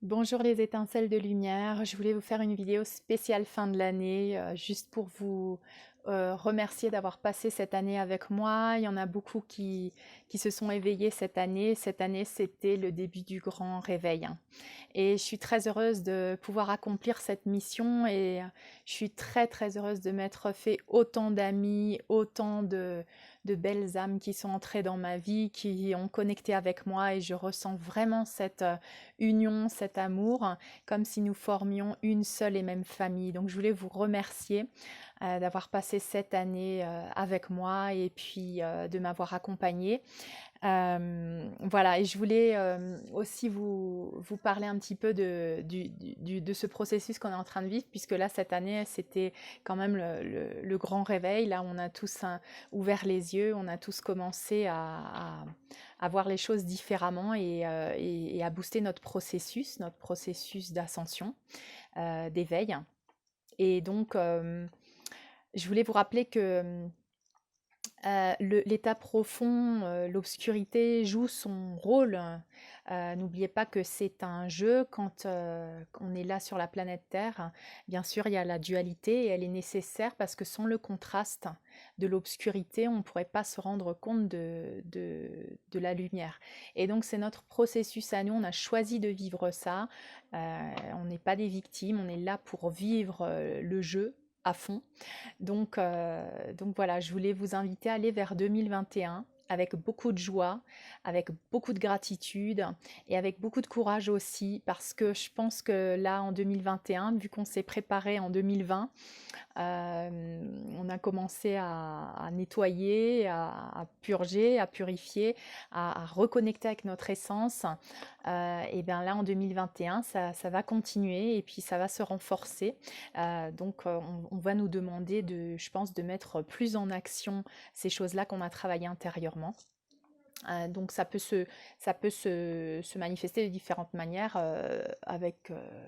Bonjour les étincelles de lumière, je voulais vous faire une vidéo spéciale fin de l'année, juste pour vous remercier d'avoir passé cette année avec moi. Il y en a beaucoup qui se sont éveillés cette année. Cette année, c'était le début du grand réveil, hein. Et je suis très heureuse de pouvoir accomplir cette mission et je suis très heureuse de m'être fait autant d'amis, autant de belles âmes qui sont entrées dans ma vie, qui ont connecté avec moi et je ressens vraiment cette union, cet amour, comme si nous formions une seule et même famille. Donc je voulais vous remercier d'avoir passé cette année avec moi et puis de m'avoir accompagnée. Voilà, et je voulais aussi vous parler un petit peu de ce processus qu'on est en train de vivre, puisque là, cette année, c'était quand même le grand réveil. Là, on a tous ouvert les yeux, on a tous commencé à voir les choses différemment et à booster notre processus d'ascension, d'éveil. Et donc, je voulais vous rappeler que l'état profond, l'obscurité joue son rôle. N'oubliez pas que c'est un jeu quand on est là sur la planète Terre. Bien sûr, il y a la dualité et elle est nécessaire parce que sans le contraste de l'obscurité, on ne pourrait pas se rendre compte de la lumière. Et donc, c'est notre processus à nous. On a choisi de vivre ça. On n'est pas des victimes. On est là pour vivre le jeu à fond. Donc voilà, je voulais vous inviter à aller vers 2021 avec beaucoup de joie, avec beaucoup de gratitude et avec beaucoup de courage aussi, parce que je pense que là, en 2021, vu qu'on s'est préparé en 2020, on a commencé à nettoyer, à purger, à purifier, à reconnecter avec notre essence. Et bien là, en 2021, ça va continuer et puis ça va se renforcer. On va nous demander je pense, de mettre plus en action ces choses-là qu'on a travaillées intérieurement. Donc ça peut se manifester de différentes manières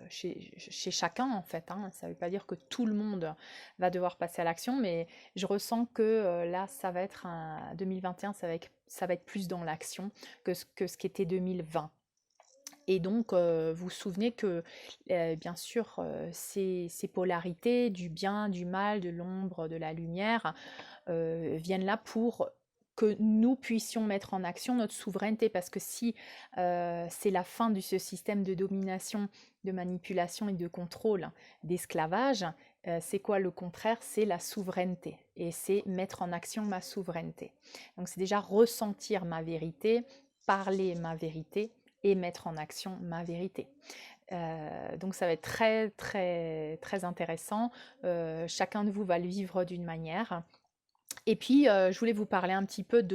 chez chacun en fait, hein. Ça ne veut pas dire que tout le monde va devoir passer à l'action, mais je ressens que là, ça va être 2021, ça va être plus dans l'action que ce qu'était 2020. Et donc, vous vous souvenez que, bien sûr, ces polarités du bien, du mal, de l'ombre, de la lumière, viennent là pour que nous puissions mettre en action notre souveraineté. Parce que si c'est la fin de ce système de domination, de manipulation et de contrôle, d'esclavage, c'est quoi le contraire? C'est la souveraineté. Et c'est mettre en action ma souveraineté. Donc c'est déjà ressentir ma vérité, parler ma vérité et mettre en action ma vérité. Donc ça va être très intéressant. Chacun de vous va le vivre d'une manière. Et puis, je voulais vous parler un petit peu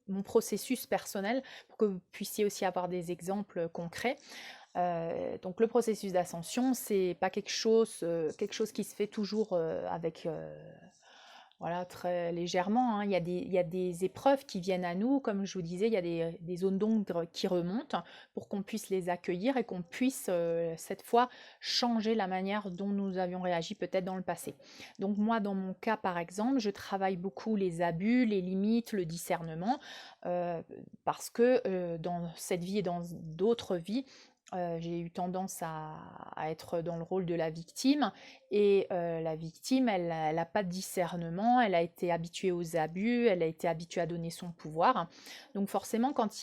mon processus personnel pour que vous puissiez aussi avoir des exemples concrets. Donc le processus d'ascension, c'est pas quelque chose qui se fait toujours avec voilà, très légèrement, hein. Il y a des épreuves qui viennent à nous, comme je vous disais, il y a des zones d'ombre qui remontent pour qu'on puisse les accueillir et qu'on puisse cette fois changer la manière dont nous avions réagi peut-être dans le passé. Donc moi, dans mon cas, par exemple, je travaille beaucoup les abus, les limites, le discernement, euh, parce que dans cette vie et dans d'autres vies, j'ai eu tendance à être dans le rôle de la victime et la victime, elle n'a pas de discernement, elle a été habituée aux abus, elle a été habituée à donner son pouvoir. Donc forcément, quand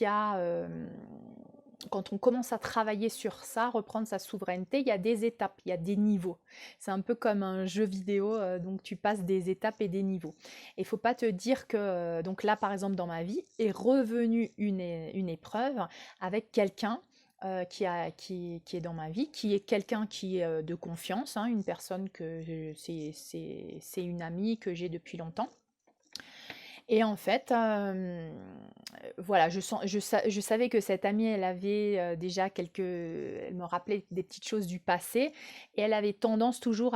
on commence à travailler sur ça, reprendre sa souveraineté, il y a des étapes, il y a des niveaux. C'est un peu comme un jeu vidéo, donc tu passes des étapes et des niveaux. Il ne faut pas te dire que, donc là par exemple dans ma vie, est revenue une épreuve avec quelqu'un qui est dans ma vie, qui est quelqu'un qui est de confiance, hein, une personne c'est une amie que j'ai depuis longtemps. Et en fait, voilà, je savais que cette amie, elle avait déjà elle me rappelait des petites choses du passé, et elle avait tendance toujours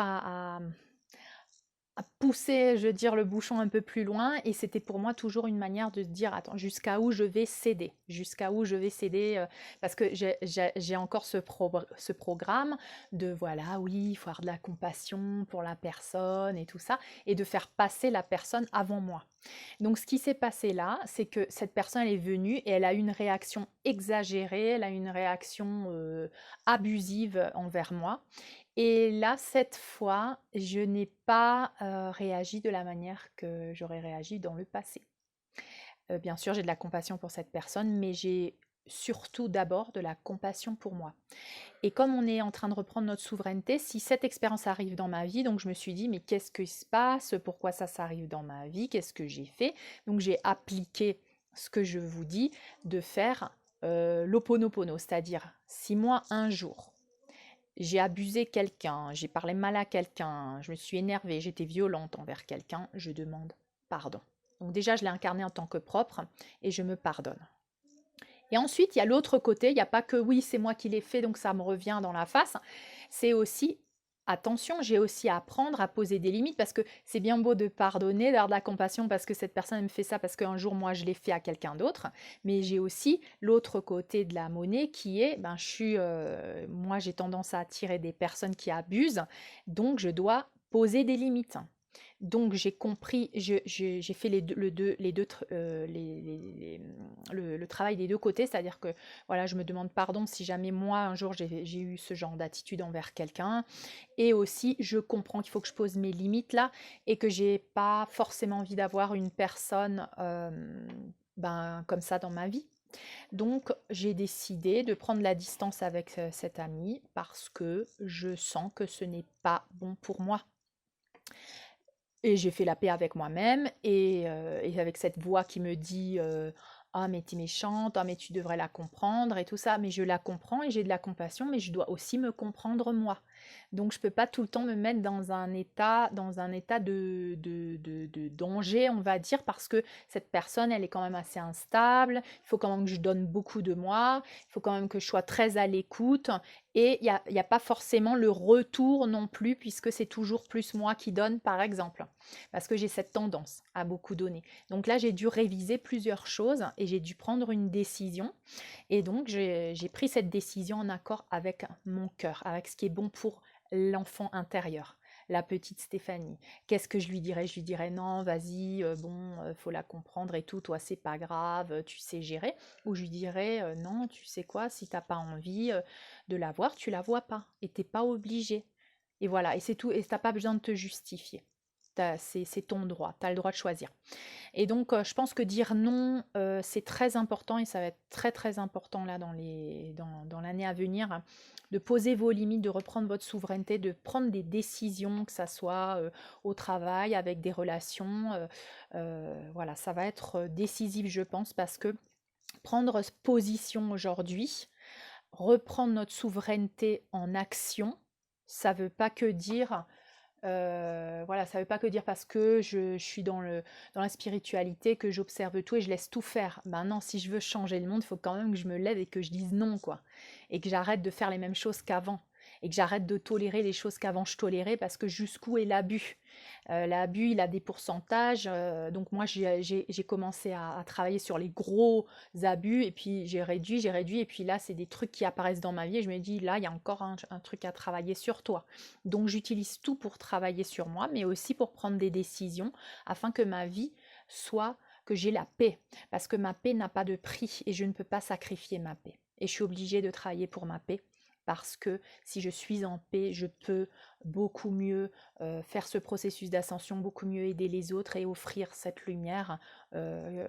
à pousser, je veux dire, le bouchon un peu plus loin. Et c'était pour moi toujours une manière de se dire, attends, jusqu'à où je vais céder, jusqu'à où je vais céder, parce que j'ai encore ce programme de, voilà, oui, il faut avoir de la compassion pour la personne et tout ça, et de faire passer la personne avant moi. Donc, ce qui s'est passé là, c'est que cette personne, elle est venue et elle a eu une réaction exagérée, elle a eu une réaction abusive envers moi. Et là, cette fois, je n'ai pas réagi de la manière que j'aurais réagi dans le passé. Bien sûr, j'ai de la compassion pour cette personne, mais j'ai surtout d'abord de la compassion pour moi. Et comme on est en train de reprendre notre souveraineté, si cette expérience arrive dans ma vie, donc je me suis dit, mais qu'est-ce qui se passe? Pourquoi ça s'arrive dans ma vie? Qu'est-ce que j'ai fait? Donc j'ai appliqué ce que je vous dis de faire l'oponopono, c'est-à-dire si moi un jour j'ai abusé quelqu'un, j'ai parlé mal à quelqu'un, je me suis énervée, j'étais violente envers quelqu'un, je demande pardon. Donc déjà, je l'ai incarné en tant que propre et je me pardonne. Et ensuite, il y a l'autre côté, il n'y a pas que oui, c'est moi qui l'ai fait, donc ça me revient dans la face. C'est aussi, attention, j'ai aussi à apprendre à poser des limites parce que c'est bien beau de pardonner, d'avoir de la compassion parce que cette personne me fait ça parce qu'un jour, moi, je l'ai fait à quelqu'un d'autre. Mais j'ai aussi l'autre côté de la monnaie qui est, ben, moi, j'ai tendance à attirer des personnes qui abusent, donc je dois poser des limites. Donc j'ai compris, j'ai fait le travail des deux côtés, c'est-à-dire que voilà, je me demande pardon si jamais moi un jour j'ai eu ce genre d'attitude envers quelqu'un, et aussi je comprends qu'il faut que je pose mes limites là et que j'ai pas forcément envie d'avoir une personne ben, comme ça dans ma vie. Donc j'ai décidé de prendre la distance avec cet ami parce que je sens que ce n'est pas bon pour moi. Et j'ai fait la paix avec moi-même et avec cette voix qui me dit ah mais t'es méchante, ah mais tu devrais la comprendre et tout ça. Mais je la comprends et j'ai de la compassion, mais je dois aussi me comprendre moi. Donc je peux pas tout le temps me mettre dans un état de danger, on va dire, parce que cette personne, elle est quand même assez instable. Il faut quand même que je donne beaucoup de moi. Il faut quand même que je sois très à l'écoute. Et il y a pas forcément le retour non plus, puisque c'est toujours plus moi qui donne, par exemple, parce que j'ai cette tendance à beaucoup donner. Donc là, j'ai dû réviser plusieurs choses et j'ai dû prendre une décision. Et donc, j'ai pris cette décision en accord avec mon cœur, avec ce qui est bon pour l'enfant intérieur, la petite Stéphanie. Qu'est-ce que je lui dirais? Je lui dirais non, vas-y, bon, faut la comprendre et tout, toi, c'est pas grave, tu sais gérer. Ou je lui dirais non, tu sais quoi, si t'as pas envie de la voir, tu la vois pas et t'es pas obligé. Et voilà, et c'est tout, et t'as pas besoin de te justifier. C'est ton droit, tu as le droit de choisir. Et donc, je pense que dire non, c'est très important et ça va être très très important là dans l'année à venir, hein, de poser vos limites, de reprendre votre souveraineté, de prendre des décisions, que ça soit au travail, avec des relations. Voilà, ça va être décisif, je pense, parce que prendre position aujourd'hui, reprendre notre souveraineté en action, ça veut pas que dire voilà, ça veut pas que dire parce que je suis dans la spiritualité que j'observe tout et je laisse tout faire. Ben non, si je veux changer le monde, il faut quand même que je me lève et que je dise non, quoi. Et que j'arrête de faire les mêmes choses qu'avant. Et que j'arrête de tolérer les choses qu'avant je tolérais parce que jusqu'où est l'abus? L'abus, il a des pourcentages. Donc moi, j'ai commencé à travailler sur les gros abus et puis j'ai réduit. Et puis là, c'est des trucs qui apparaissent dans ma vie et je me dis, là, il y a encore un truc à travailler sur toi. Donc j'utilise tout pour travailler sur moi, mais aussi pour prendre des décisions afin que ma vie soit, que j'ai la paix. Parce que ma paix n'a pas de prix et je ne peux pas sacrifier ma paix. Et je suis obligée de travailler pour ma paix. Parce que si je suis en paix, je peux beaucoup mieux faire ce processus d'ascension, beaucoup mieux aider les autres et offrir cette lumière euh,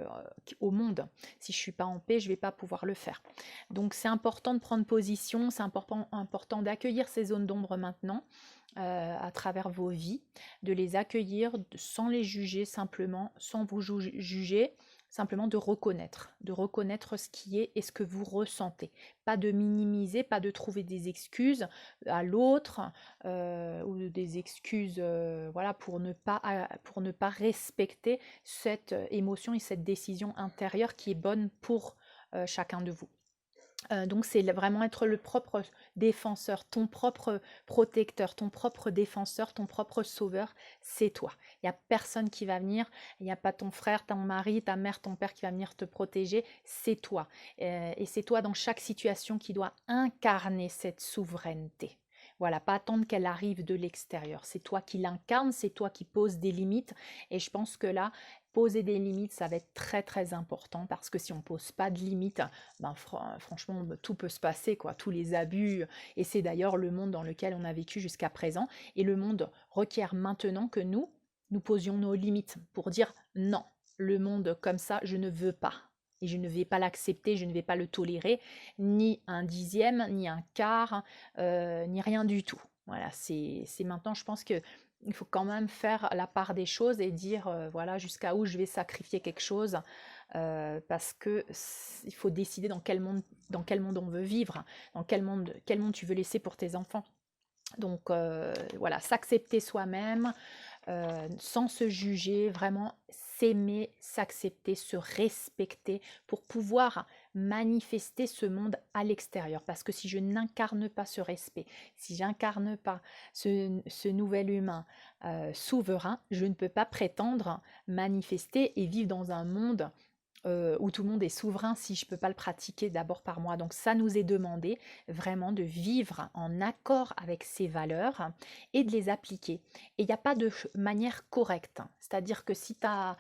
au monde. Si je ne suis pas en paix, je ne vais pas pouvoir le faire. Donc c'est important de prendre position, c'est important d'accueillir ces zones d'ombre maintenant à travers vos vies, de les accueillir sans les juger simplement, sans vous juger, simplement de reconnaître ce qui est et ce que vous ressentez. Pas de minimiser, pas de trouver des excuses à l'autre ou des excuses voilà, pour ne pas respecter cette émotion et cette décision intérieure qui est bonne pour chacun de vous. Donc c'est vraiment être le propre défenseur, ton propre protecteur, ton propre défenseur, ton propre sauveur, c'est toi. Il n'y a personne qui va venir, il n'y a pas ton frère, ton mari, ta mère, ton père qui va venir te protéger, c'est toi. Et c'est toi dans chaque situation qui doit incarner cette souveraineté. Voilà, pas attendre qu'elle arrive de l'extérieur. C'est toi qui l'incarne, c'est toi qui poses des limites. Et je pense que là, poser des limites, ça va être très très important parce que si on ne pose pas de limites, ben, franchement, tout peut se passer, quoi, tous les abus. Et c'est d'ailleurs le monde dans lequel on a vécu jusqu'à présent. Et le monde requiert maintenant que nous posions nos limites pour dire non, le monde comme ça, je ne veux pas. Et je ne vais pas l'accepter, je ne vais pas le tolérer, ni un dixième, ni un quart, ni rien du tout. Voilà, c'est maintenant, je pense que il faut quand même faire la part des choses et dire, voilà, jusqu'à où je vais sacrifier quelque chose parce que il faut décider dans quel monde on veut vivre, dans quel monde tu veux laisser pour tes enfants. Donc voilà, s'accepter soi-même, sans se juger, vraiment s'aimer, s'accepter, se respecter pour pouvoir manifester ce monde à l'extérieur. Parce que si je n'incarne pas ce respect, si j'incarne pas ce nouvel humain souverain, je ne peux pas prétendre manifester et vivre dans un monde où tout le monde est souverain si je ne peux pas le pratiquer d'abord par moi. Donc ça nous est demandé vraiment de vivre en accord avec ces valeurs et de les appliquer. Et il n'y a pas de manière correcte. C'est-à-dire que si ta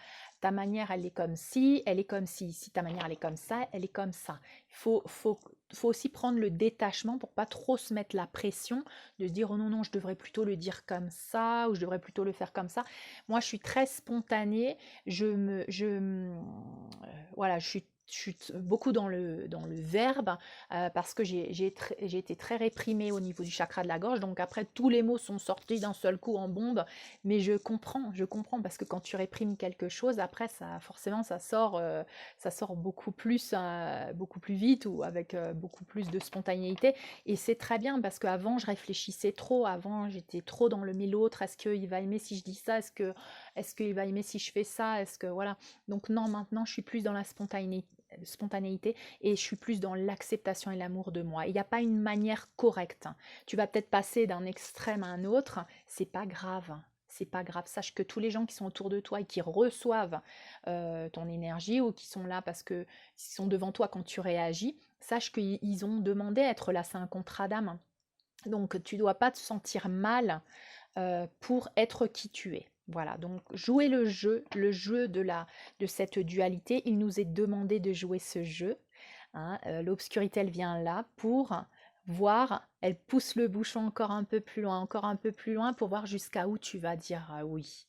manière, elle est comme ci, elle est comme ci. Si ta manière, elle est comme ça, elle est comme ça. Il faut aussi prendre le détachement pour pas trop se mettre la pression de se dire oh non, non, je devrais plutôt le dire comme ça ou je devrais plutôt le faire comme ça. Moi, je suis très spontanée. Voilà, je suis beaucoup dans le verbe parce que j'ai été très réprimée au niveau du chakra de la gorge. Donc après, tous les mots sont sortis d'un seul coup en bombe. Mais je comprends parce que quand tu réprimes quelque chose, après, ça, forcément, ça sort beaucoup plus vite ou avec beaucoup plus de spontanéité. Et c'est très bien parce qu'avant, je réfléchissais trop. Avant, j'étais trop dans le mais l'autre. Est-ce qu'il va aimer si je dis ça? Est-ce qu'il va aimer si je fais ça? Est-ce que voilà. Donc non, maintenant, je suis plus dans la spontanéité et je suis plus dans l'acceptation et l'amour de moi. Il n'y a pas une manière correcte. Tu vas peut-être passer d'un extrême à un autre, c'est pas grave. C'est pas grave. Sache que tous les gens qui sont autour de toi et qui reçoivent ton énergie ou qui sont là parce que ils sont devant toi quand tu réagis, sache qu'ils ont demandé à être là. C'est un contrat d'âme. Donc tu dois pas te sentir mal pour être qui tu es. Voilà, donc jouer le jeu de cette dualité, il nous est demandé de jouer ce jeu. Hein. L'obscurité, elle vient là pour voir, elle pousse le bouchon encore un peu plus loin pour voir jusqu'à où tu vas dire oui.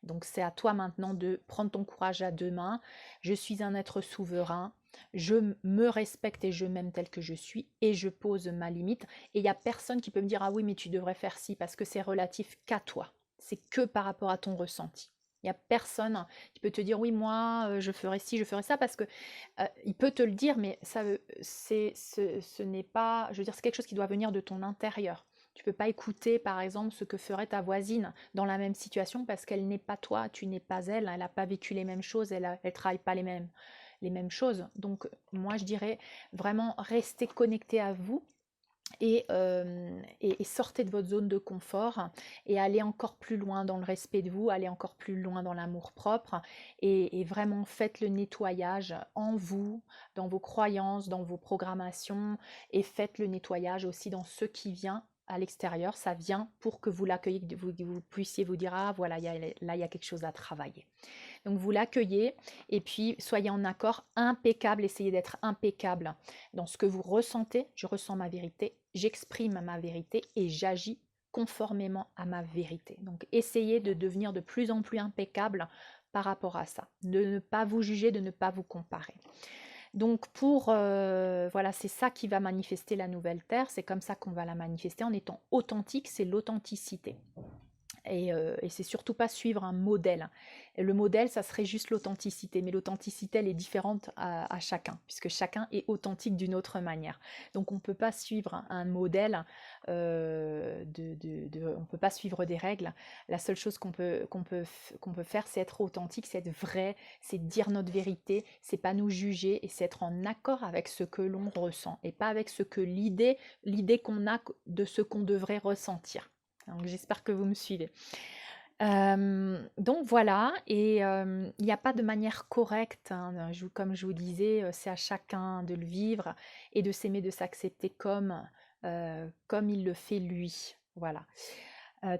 Donc c'est à toi maintenant de prendre ton courage à deux mains. Je suis un être souverain, je me respecte et je m'aime tel que je suis et je pose ma limite. Et il n'y a personne qui peut me dire ah oui mais tu devrais faire ci parce que c'est relatif qu'à toi. C'est que par rapport à ton ressenti. Il n'y a personne qui peut te dire oui moi je ferai ci, je ferai ça parce que il peut te le dire mais ce n'est pas, je veux dire c'est quelque chose qui doit venir de ton intérieur. Tu peux pas écouter, par exemple, ce que ferait ta voisine dans la même situation parce qu'elle n'est pas toi, tu n'es pas elle, elle n'a pas vécu les mêmes choses, elle ne travaille pas les mêmes choses. Donc, moi, je dirais vraiment rester connecté à vous et sortez de votre zone de confort et allez encore plus loin dans le respect de vous, allez encore plus loin dans l'amour propre et vraiment faites le nettoyage en vous, dans vos croyances, dans vos programmations et faites le nettoyage aussi dans ce qui vient à l'extérieur, ça vient pour que vous l'accueilliez, que vous puissiez vous dire ah voilà, là il y a quelque chose à travailler. Donc vous l'accueillez et puis soyez en accord, impeccable, essayez d'être impeccable dans ce que vous ressentez. Je ressens ma vérité, j'exprime ma vérité et j'agis conformément à ma vérité. Donc essayez de devenir de plus en plus impeccable par rapport à ça, de ne pas vous juger, de ne pas vous comparer. Donc voilà, c'est ça qui va manifester la nouvelle terre, c'est comme ça qu'on va la manifester en étant authentique, c'est l'authenticité. Et c'est surtout pas suivre un modèle. Et le modèle, ça serait juste l'authenticité. Mais l'authenticité, elle est différente à chacun, puisque chacun est authentique d'une autre manière. Donc on ne peut pas suivre un modèle, on ne peut pas suivre des règles. La seule chose qu'on peut faire, c'est être authentique, c'est être vrai, c'est dire notre vérité, c'est pas nous juger et c'est être en accord avec ce que l'on ressent et pas avec ce que l'idée qu'on a de ce qu'on devrait ressentir. Donc j'espère que vous me suivez. Donc voilà, et il n'y a pas de manière correcte, hein, comme je vous disais, c'est à chacun de le vivre et de s'aimer, de s'accepter comme il le fait lui. Voilà.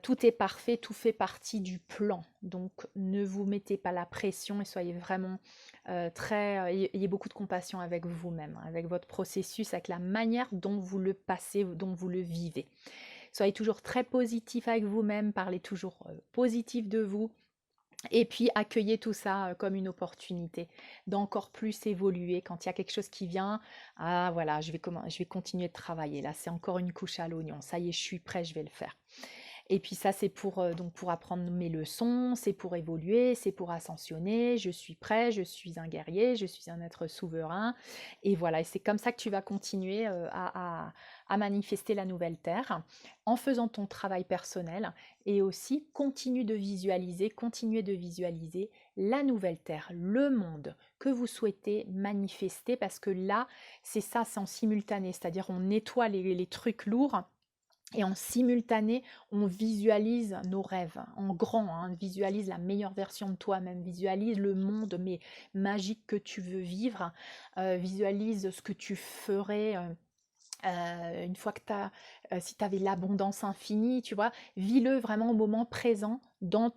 Tout est parfait, tout fait partie du plan. Donc ne vous mettez pas la pression et soyez vraiment ayez beaucoup de compassion avec vous-même, avec votre processus, avec la manière dont vous le passez, dont vous le vivez. Soyez toujours très positif avec vous-même, parlez toujours positif de vous. Et puis accueillez tout ça comme une opportunité d'encore plus évoluer. Quand il y a quelque chose qui vient, ah voilà, je vais continuer de travailler. Là, c'est encore une couche à l'oignon. Ça y est, je suis prêt, je vais le faire. Et puis ça, c'est donc pour apprendre mes leçons, c'est pour évoluer, c'est pour ascensionner. Je suis prêt, je suis un guerrier, je suis un être souverain. Et voilà, et c'est comme ça que tu vas continuer à manifester la nouvelle terre en faisant ton travail personnel et aussi continuer de visualiser la nouvelle terre, le monde que vous souhaitez manifester parce que là, c'est ça, c'est en simultané, c'est-à-dire on nettoie les trucs lourds et en simultané, on visualise nos rêves en grand, hein, visualise la meilleure version de toi-même, visualise le monde mais magique que tu veux vivre, visualise ce que tu ferais une fois que si tu avais l'abondance infinie, tu vois, vis-le vraiment au moment présent dans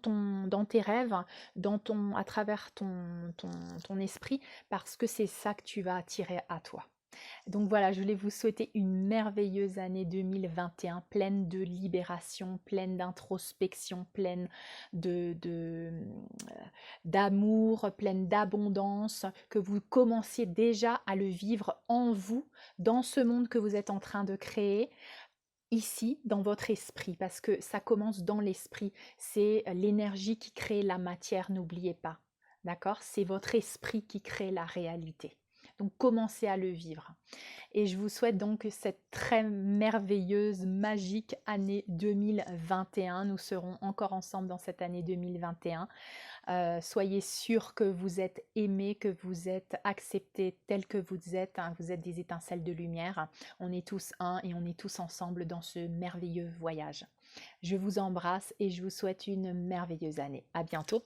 tes rêves, à travers ton esprit, parce que c'est ça que tu vas attirer à toi. Donc voilà, je voulais vous souhaiter une merveilleuse année 2021, pleine de libération, pleine d'introspection, pleine d'amour, pleine d'abondance, que vous commenciez déjà à le vivre en vous, dans ce monde que vous êtes en train de créer, ici, dans votre esprit, parce que ça commence dans l'esprit. C'est l'énergie qui crée la matière, n'oubliez pas. D'accord? C'est votre esprit qui crée la réalité. Donc commencez à le vivre. Et je vous souhaite donc cette très merveilleuse, magique année 2021. Nous serons encore ensemble dans cette année 2021. Soyez sûrs que vous êtes aimés, que vous êtes acceptés tels que vous êtes. Hein. Vous êtes des étincelles de lumière. On est tous un et on est tous ensemble dans ce merveilleux voyage. Je vous embrasse et je vous souhaite une merveilleuse année. À bientôt.